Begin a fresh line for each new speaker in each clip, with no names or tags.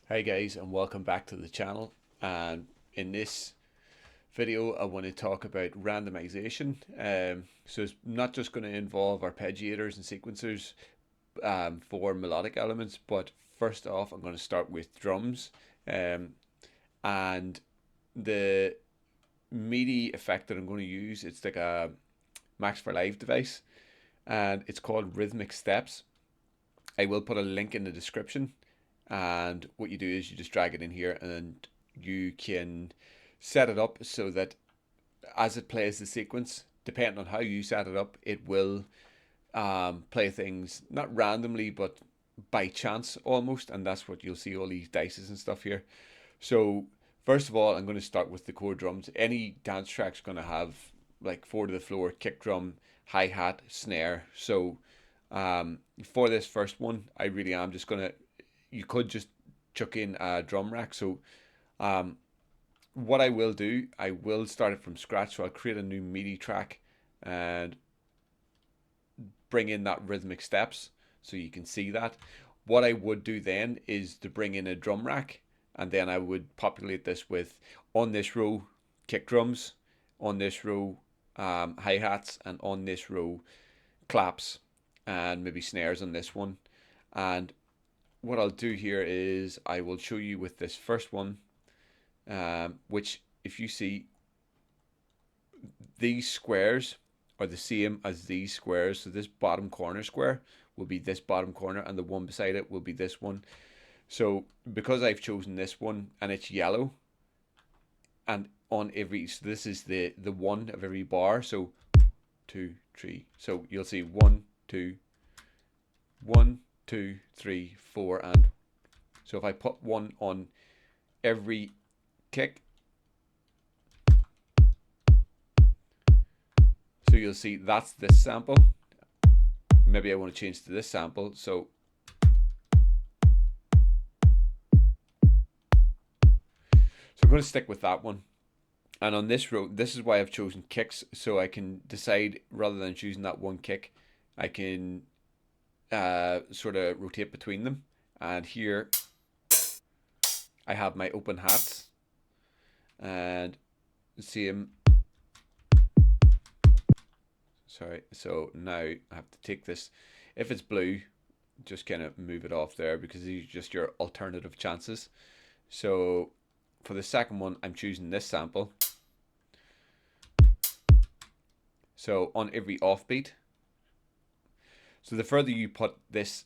Hi guys, and welcome back to the channel. And in this video I want to talk about randomization. So it's not just going to involve arpeggiators and sequencers for melodic elements, but first off I'm going to start with drums. And the MIDI effect that I'm going to use, it's like a Max for Live device, and it's called Rhythmic Steps. I will put a link in the description, and what you do is you just drag it in here and you can set it up so that as it plays the sequence, depending on how you set it up, it will play things not randomly but by chance almost, and that's what you'll see all these dices and stuff here. So first of all, I'm going to start with the core drums. Any dance track's going to have like four to the floor, kick drum, hi-hat, snare. So for this first one, I really am just gonna, you could just chuck in a drum rack. So um, what I will do, I will start it from scratch. So I'll create a new MIDI track and bring in that rhythmic steps so you can see that. What I would do then is to bring in a drum rack, and then I would populate this with, on this row, kick drums, on this row, hi-hats, and on this row, claps, and maybe snares on this one. And what I'll do here is I will show you with this first one, which if you see, these squares are the same as these squares. So this bottom corner square will be this bottom corner, and the one beside it will be this one. So because I've chosen this one and it's yellow, and on every, so this is the one of every bar. So 2, 3. So you'll see 1, 2, 1, 2, 3, 4, and so if I put one on every kick, so you'll see that's this sample. Maybe I want to change to this sample. So I'm going to stick with that one. And on this row, this is why I've chosen kicks, so I can decide, rather than choosing that one kick, I can sort of rotate between them. And here I have my open hats, and same. Sorry, so now I have to take this. If it's blue, just kind of move it off there, because these are just your alternative chances. So for the second one, I'm choosing this sample. So on every offbeat. So the further you put this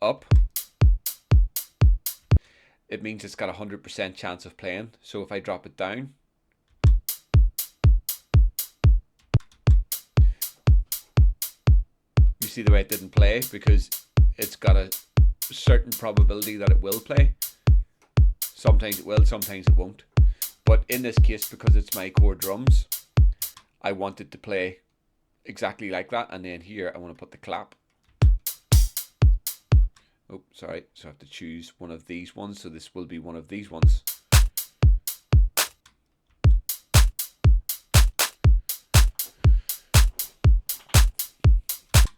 up, it means it's got a 100% chance of playing. So if I drop it down, you see the way it didn't play, because it's got a certain probability that it will play. Sometimes it will, sometimes it won't. But in this case, because it's my core drums, I want it to play exactly like that. And then here I want to put the clap. Oh, sorry. So I have to choose one of these ones. So this will be one of these ones.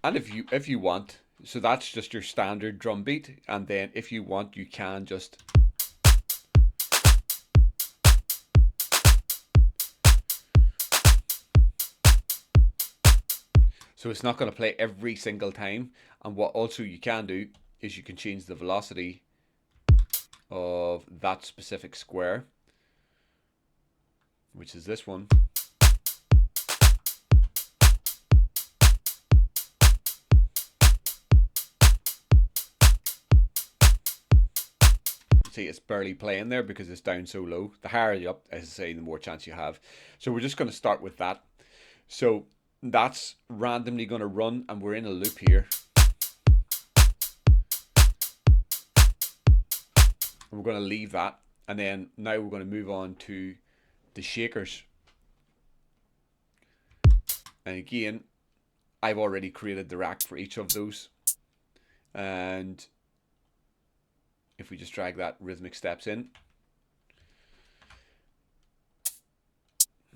And if you want, so that's just your standard drum beat. And then if you want, you can just so it's not going to play every single time. And what also you can do is you can change the velocity of that specific square, which is this one. See, it's barely playing there because it's down so low. The higher you up, as I say, the more chance you have. So we're just going to start with that. So that's randomly going to run, and we're in a loop here. And we're going to leave that, and then now we're going to move on to the shakers. And again, I've already created the rack for each of those. And if we just drag that rhythmic steps in,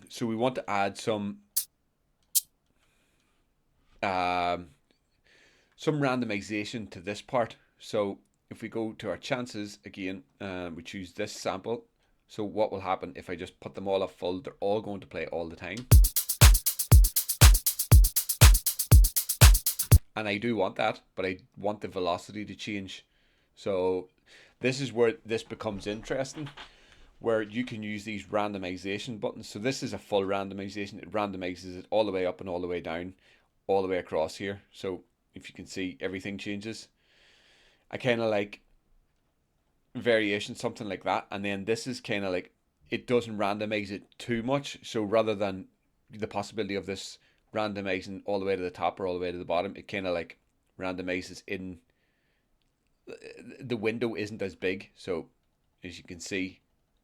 so we want to add some randomization to this part. So if we go to our chances again and we choose this sample, so what will happen if I just put them all up full, they're all going to play all the time. And I do want that, but I want the velocity to change. So this is where this becomes interesting, where you can use these randomization buttons. So this is a full randomization. It randomizes it all the way up and all the way down, all the way across here. So if you can see, everything changes. I kind of like variation, something like that. And then this is kind of like, it doesn't randomize it too much. So rather than the possibility of this randomizing all the way to the top or all the way to the bottom, it kind of like randomizes in, the window isn't as big. So as you can see,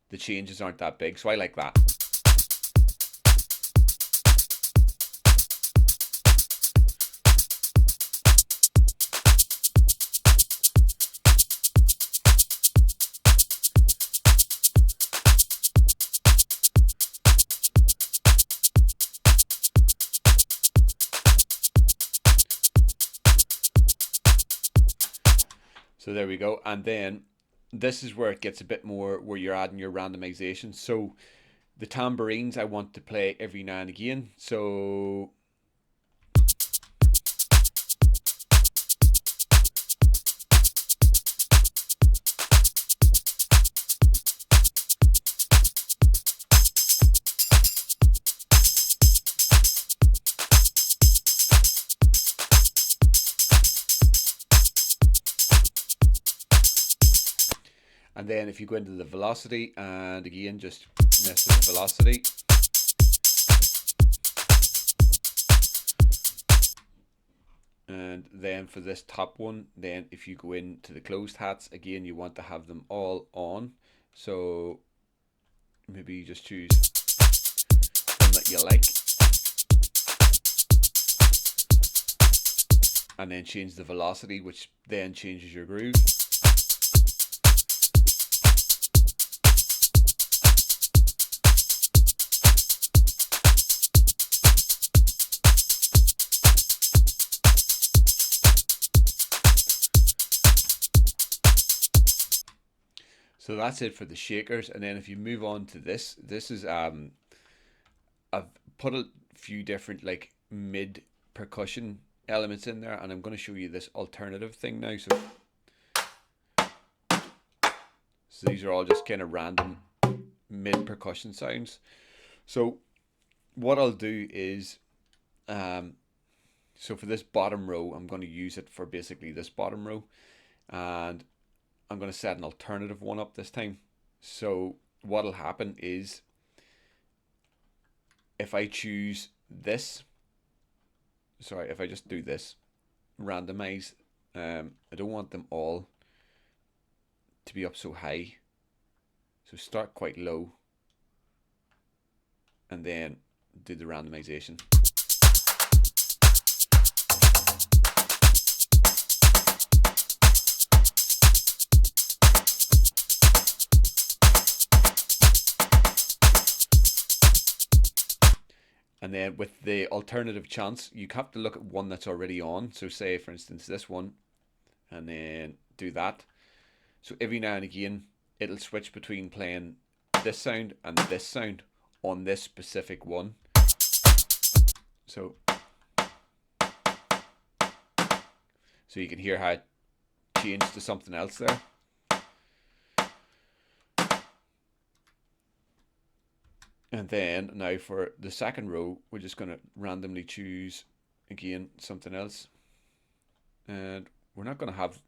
the changes aren't that big. So I like that. So there we go. And then this is where it gets a bit more, where you're adding your randomization. So the tambourines I want to play every now and again. So and then if you go into the velocity, and again just mess with the velocity. And then for this top one, then if you go into the closed hats, again you want to have them all on. So maybe you just choose one that you like, and then change the velocity, which then changes your groove. So that's it for the shakers. And then if you move on to this is I've put a few different like mid percussion elements in there, and I'm going to show you this alternative thing now. So these are all just kind of random mid percussion sounds. So what I'll do is so for this bottom row, I'm going to use it for basically this bottom row, and I'm going to set an alternative one up this time. So what'll happen is if I choose this, sorry, if I just do this, randomize, I don't want them all to be up so high. So start quite low and then do the randomization. And then with the alternative chance, you have to look at one that's already on. So say, for instance, this one, and then do that. So every now and again, it'll switch between playing this sound and this sound on this specific one. So you can hear how it changed to something else there. And then now for the second row, we're just going to randomly choose again something else. And we're not going to have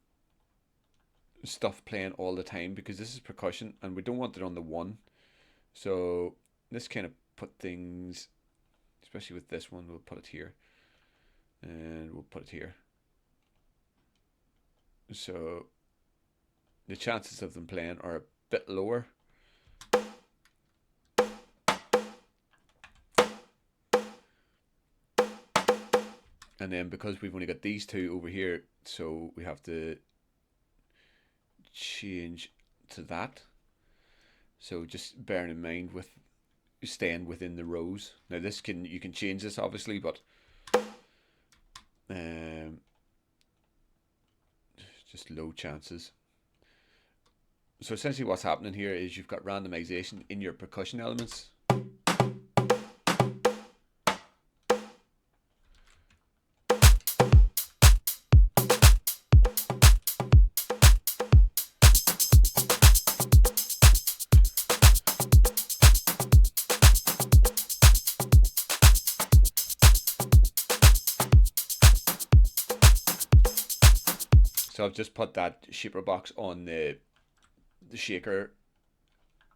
stuff playing all the time because this is percussion and we don't want it on the one. So this kind of put things, especially with this one, we'll put it here. And we'll put it here. So the chances of them playing are a bit lower. And then because we've only got these two over here, so we have to change to that. So just bearing in mind with staying within the rows. Now this you can change this obviously, but just low chances. So essentially what's happening here is you've got randomization in your percussion elements. So I've just put that shaper box on the shaker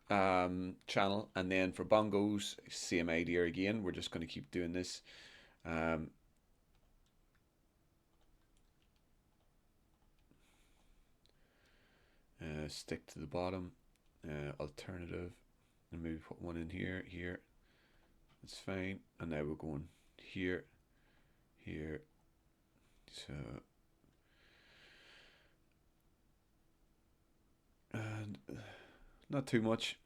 channel, and then for bongos, same idea again. We're just going to keep doing this. Stick to the bottom, alternative, and maybe put one in here, here. That's fine. And now we're going here, here. So, and not too much.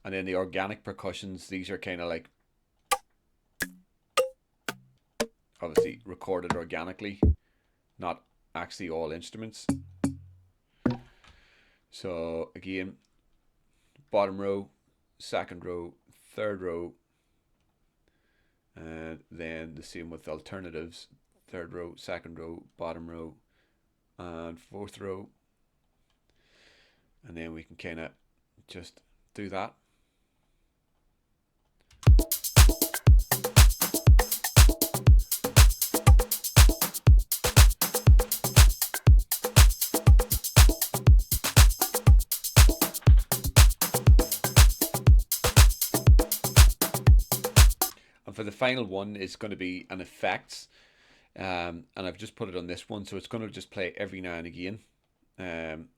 And then the organic percussions, these are kind of like obviously recorded organically, not actually all instruments. So again, bottom row, second row, third row, and then the same with alternatives, third row, second row, bottom row, and fourth row. And then we can kind of just do that. And for the final one, it's going to be an effects, and I've just put it on this one, so it's going to just play every now and again. And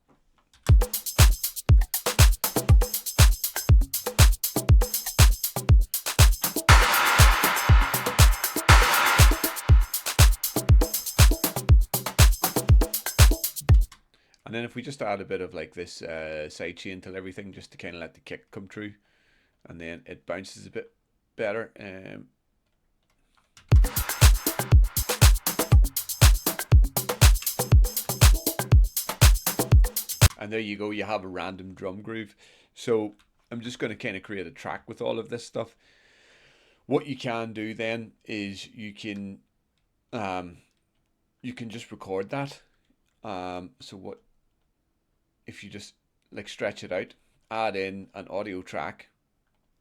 then if we just add a bit of like this side chain till everything, just to kind of let the kick come through, and then it bounces a bit better. And there you go, you have a random drum groove. So I'm just going to kind of create a track with all of this stuff. What you can do then is you can just record that. So what if you just like stretch it out, add in an audio track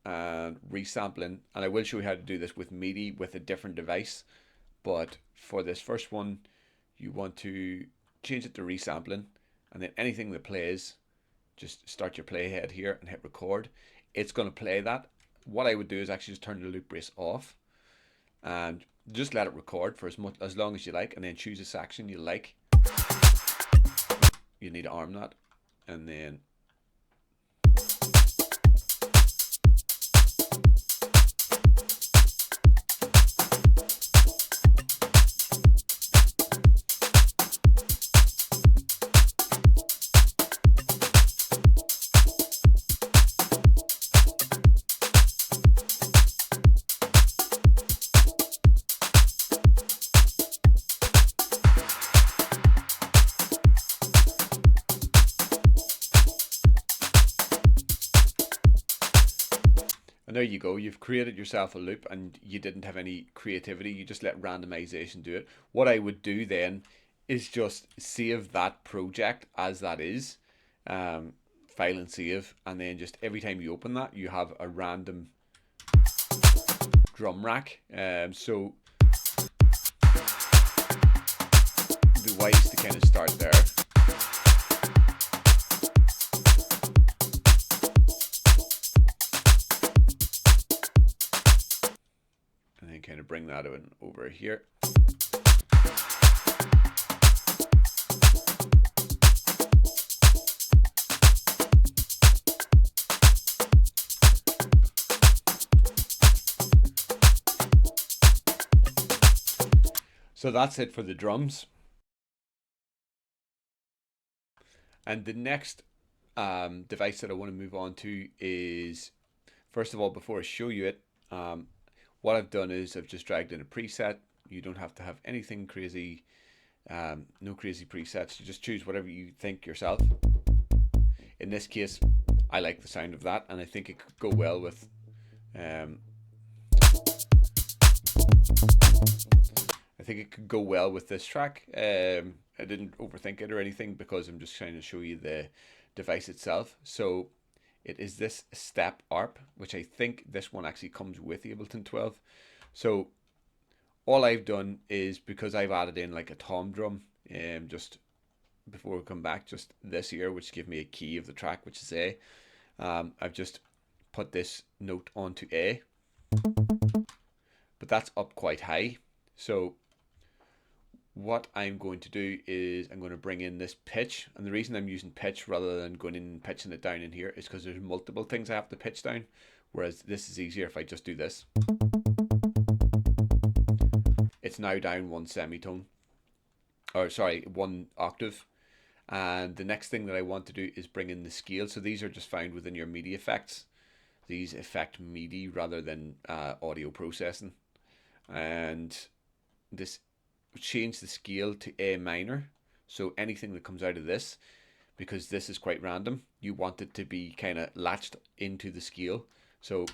and resampling, and I will show you how to do this with MIDI with a different device, but for this first one you want to change it to resampling, and then anything that plays, just start your playhead here and hit record. It's going to play that. What I would do is actually just turn the loop brace off and just let it record for as long as you like, and then choose a section you like. You need to arm that, and then there you go, you've created yourself a loop and you didn't have any creativity, you just let randomization do it. What I would do then is just save that project as that is, file and save, and then just every time you open that you have a random drum rack. So the ways to kind of start there. And then kind of bring that in over here. So that's it for the drums. And the next device that I want to move on to is, first of all, before I show you it, What I've done is I've just dragged in a preset. You don't have to have anything crazy, no crazy presets. You just choose whatever you think yourself. In this case, I like the sound of that, and I think it could go well with this track. I didn't overthink it or anything because I'm just trying to show you the device itself. So it is this step ARP, which I think this one actually comes with the Ableton 12. So all I've done is, because I've added in like a tom drum, just before we come back, just this here, which give me a key of the track, which is A. I've just put this note onto A, but that's up quite high. So what I'm going to do is I'm going to bring in this pitch, and the reason I'm using pitch rather than going in and pitching it down in here is because there's multiple things I have to pitch down, whereas this is easier if I just do this. It's now down one semitone, or sorry, one octave. And the next thing that I want to do is bring in the scale. So these are just found within your MIDI effects. These affect MIDI rather than audio processing. And this change the scale to A minor. So anything that comes out of this, because this is quite random, you want it to be kind of latched into the scale. So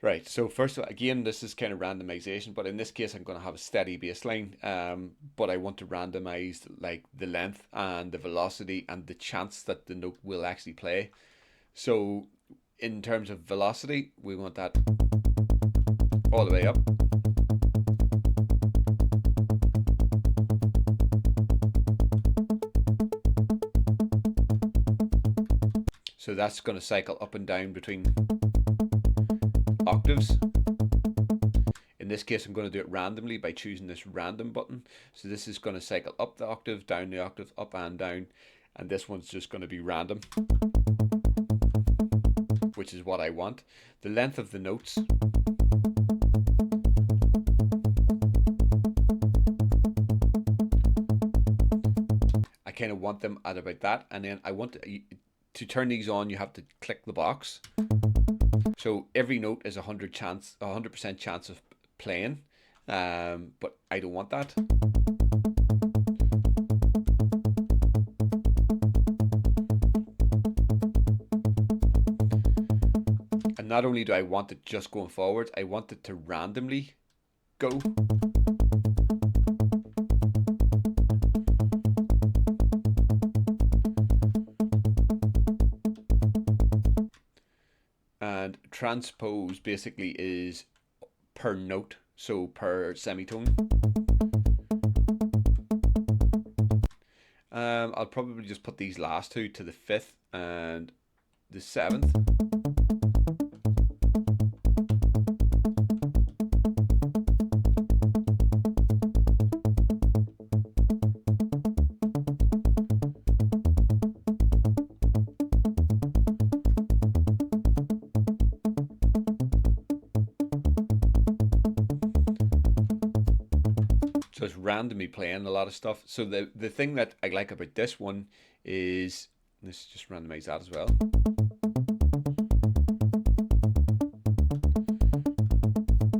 right, so first of all, again, this is kind of randomization, but in this case I'm going to have a steady bass line, but I want to randomize like the length and the velocity and the chance that the note will actually play. So in terms of velocity, we want that all the way up. So that's going to cycle up and down between octaves. In this case, I'm going to do it randomly by choosing this random button. So this is going to cycle up the octave, down the octave, up and down, and this one's just going to be random, which is what I want. The length of the notes, I kind of want them at about that, and then I want to turn these on. You have to click the box. So every note is 100% chance of playing, but I don't want that. And not only do I want it just going forward, I want it to randomly go. And transpose basically is per note, so per semitone. I'll probably just put these last two to the 5th and the 7th. So it's randomly playing a lot of stuff. So the thing that I like about this one is, let's just randomize that as well.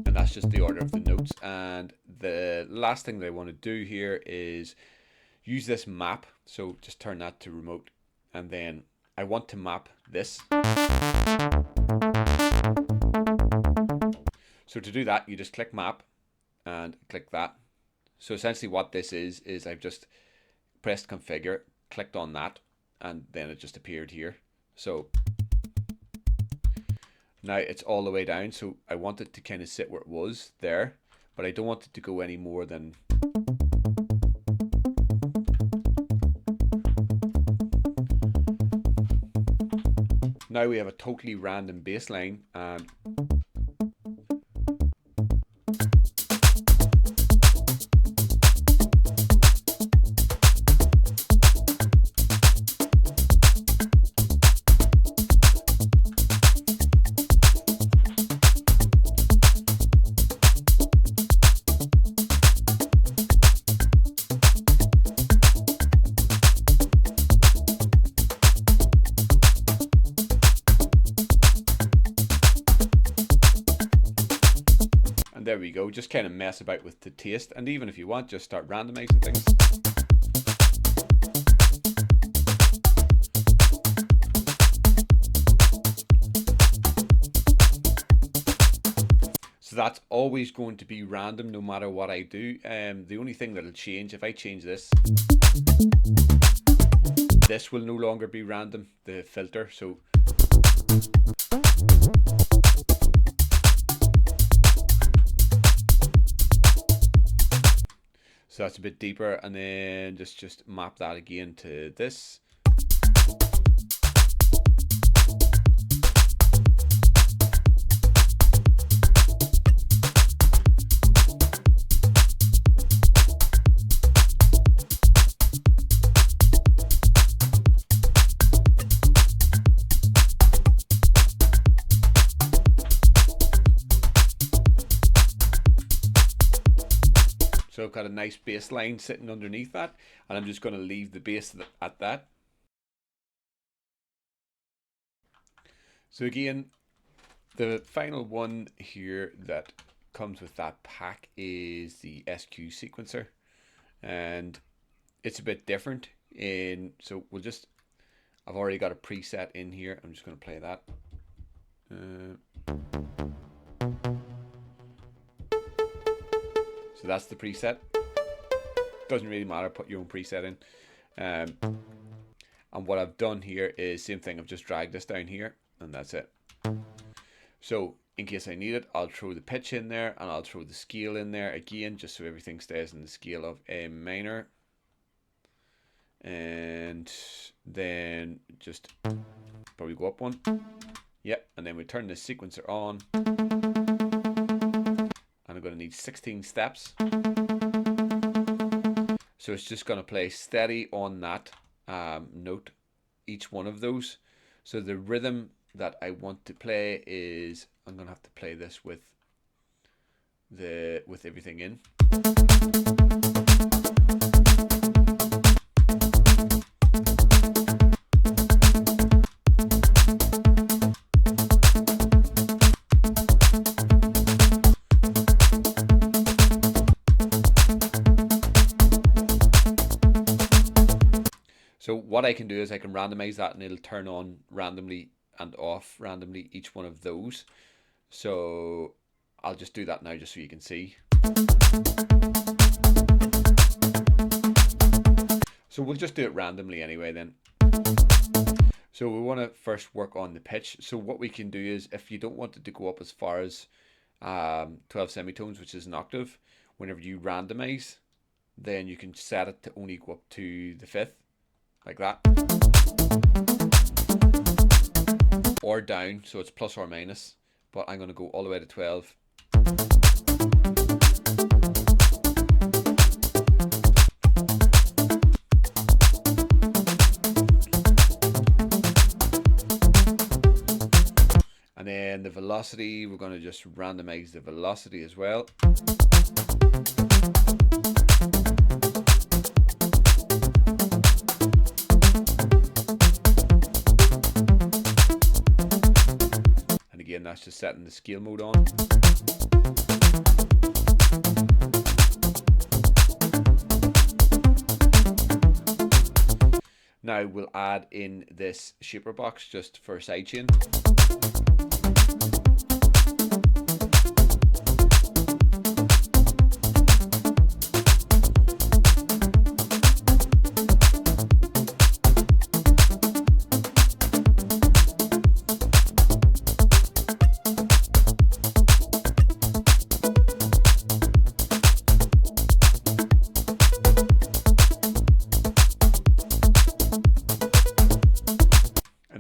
And that's just the order of the notes. And the last thing that I want to do here is use this map. So just turn that to remote. And then I want to map this. So to do that, you just click map and click that. So essentially what this is I've just pressed configure, clicked on that, and then it just appeared here. So now it's all the way down. So I want it to kind of sit where it was there, but I don't want it to go any more than now we have a totally random bass line, and there we go. Just kind of mess about with the taste, and even if you want, just start randomizing things. So that's always going to be random no matter what I do. The only thing that'll change, if I change this, this will no longer be random, the filter. So that's a bit deeper, and then just map that again to this. So I've got a nice bass line sitting underneath that, and I'm just going to leave the bass at that. So again, the final one here that comes with that pack is the SQ sequencer, and it's a bit different. So I've already got a preset in here. I'm just going to play that. So that's the preset. Doesn't really matter, put your own preset in. And what I've done here is same thing, I've just dragged this down here, and that's it. So in case I need it, I'll throw the pitch in there, and I'll throw the scale in there again, just so everything stays in the scale of A minor. And then just probably go up one. Yep, and then we turn the sequencer on. I'm going to need 16 steps. So it's just going to play steady on that note, each one of those. So the rhythm that I want to play is, I'm going to have to play this with everything in. So what I can do is I can randomize that, and it'll turn on randomly and off randomly each one of those. So I'll just do that now just so you can see. So we'll just do it randomly anyway then. So we want to first work on the pitch. So what we can do is, if you don't want it to go up as far as 12 semitones, which is an octave, whenever you randomize, then you can set it to only go up to the fifth, like that, or down, so it's plus or minus, but I'm going to go all the way to 12. And then the velocity, we're going to just randomize the velocity as well. That's just setting the scale mode on. Now we'll add in this shaper box just for sidechain.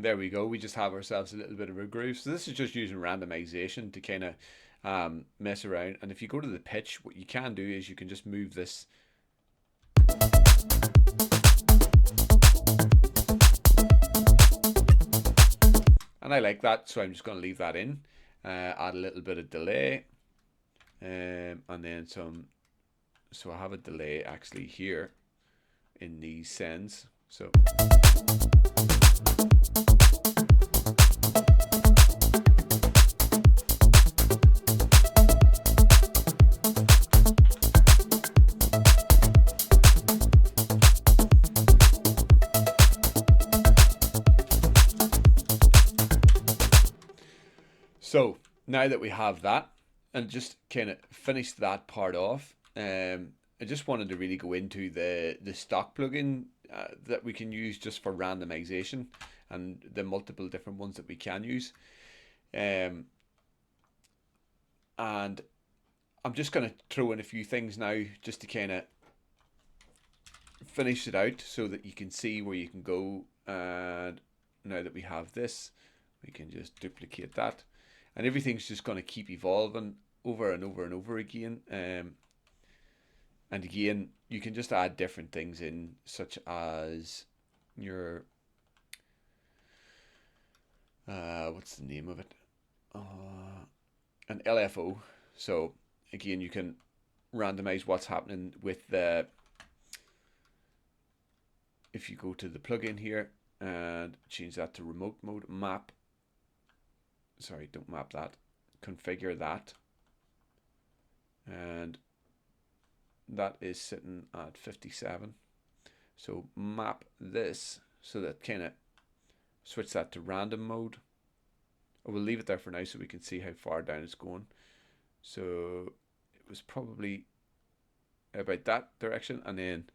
There we go, we just have ourselves a little bit of a groove. So this is just using randomization to kind of mess around. And if you go to the pitch, what you can do is you can just move this and I like that, so I'm just going to leave that in, add a little bit of delay, and then some. So I have a delay actually here in these sends, so So now that we have that and just kind of finished that part off, I just wanted to really go into the stock plugin that we can use just for randomization and the multiple different ones that we can use. And I'm just going to throw in a few things now just to kind of finish it out so that you can see where you can go. And now that we have this, we can just duplicate that, and everything's just going to keep evolving over and over and over again. And again, you can just add different things in, such as your what's the name of it, an LFO. So again, you can randomize what's happening with the, if you go to the plugin here and change that to remote mode, map, sorry, don't map that, configure that, and that is sitting at 57. So map this so that kind of switch that to random mode. We'll leave it there for now so we can see how far down it's going. So it was probably about that direction, and then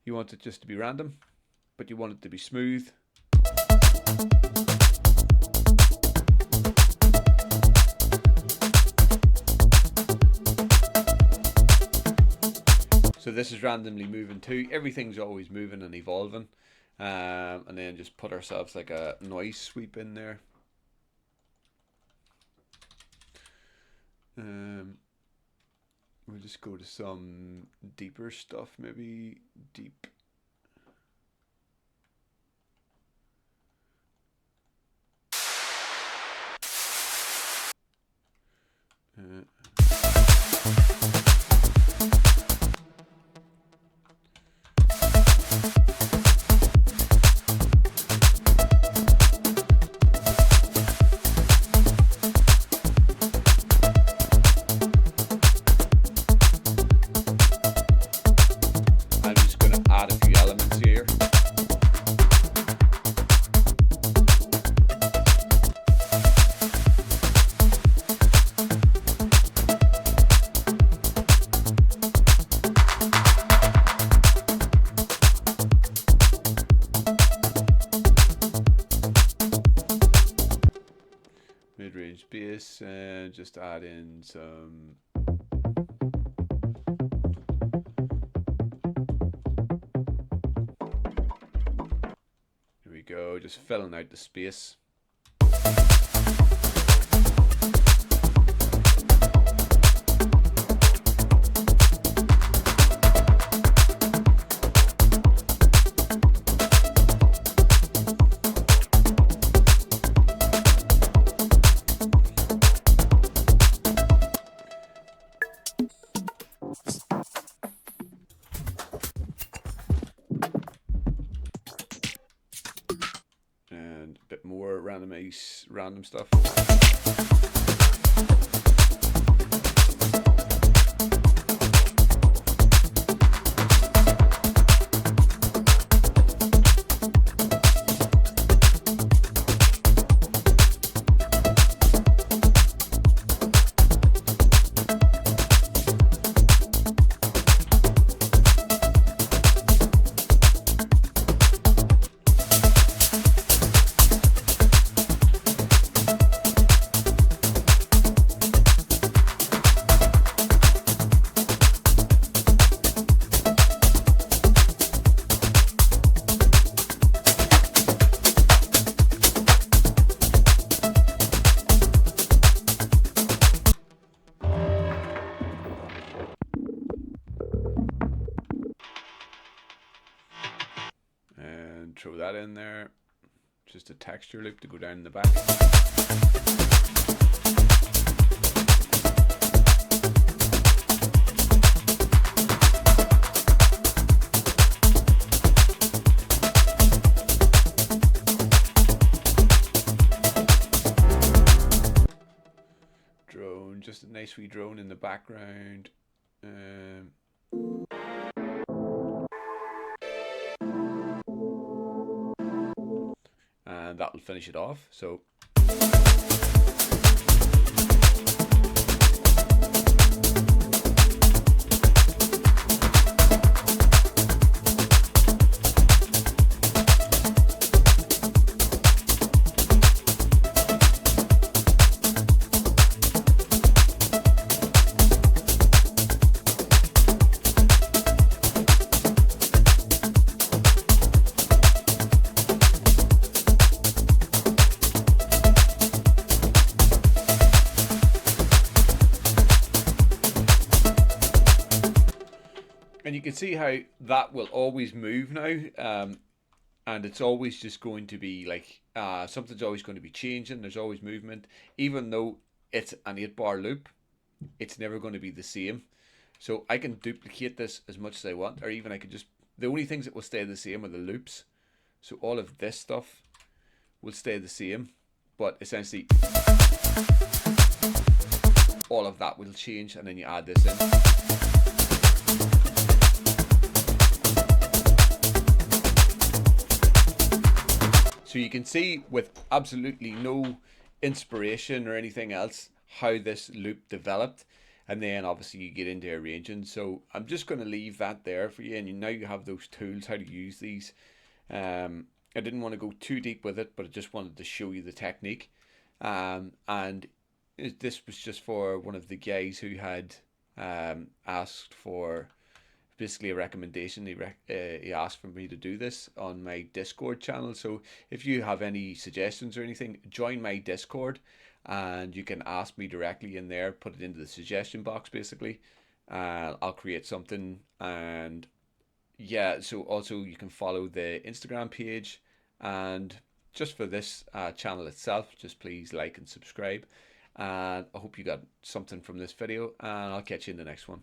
you want it just to be random, but you want it to be smooth. So this is randomly moving too. Everything's always moving and evolving. And then just put ourselves like a noise sweep in there. We'll just go to some deeper stuff, maybe deep. Mid-range bass, and just add in some here we go, just filling out the space. More random stuff. Throw that in there, just a texture loop to go down in the back. Drone, just a nice wee drone in the background. And that will finish it off. So can see how that will always move now, and it's always just going to be like something's always going to be changing. There's always movement, even though it's an 8-bar loop. It's never going to be the same. So I can duplicate this as much as I want, or even I could just, the only things that will stay the same are the loops. So all of this stuff will stay the same, but essentially all of that will change, and then you add this in. So you can see with absolutely no inspiration or anything else how this loop developed, and then obviously you get into arranging. So I'm just going to leave that there for you, and now you have those tools, how to use these. I didn't want to go too deep with it, but I just wanted to show you the technique. And this was just for one of the guys who had asked for basically a recommendation. He asked for me to do this on my Discord channel. So if you have any suggestions or anything, join my Discord, and you can ask me directly in there. Put it into the suggestion box basically. I'll create something. And yeah, so also you can follow the Instagram page, and just for this channel itself, just please like and subscribe. And I hope you got something from this video, and I'll catch you in the next one.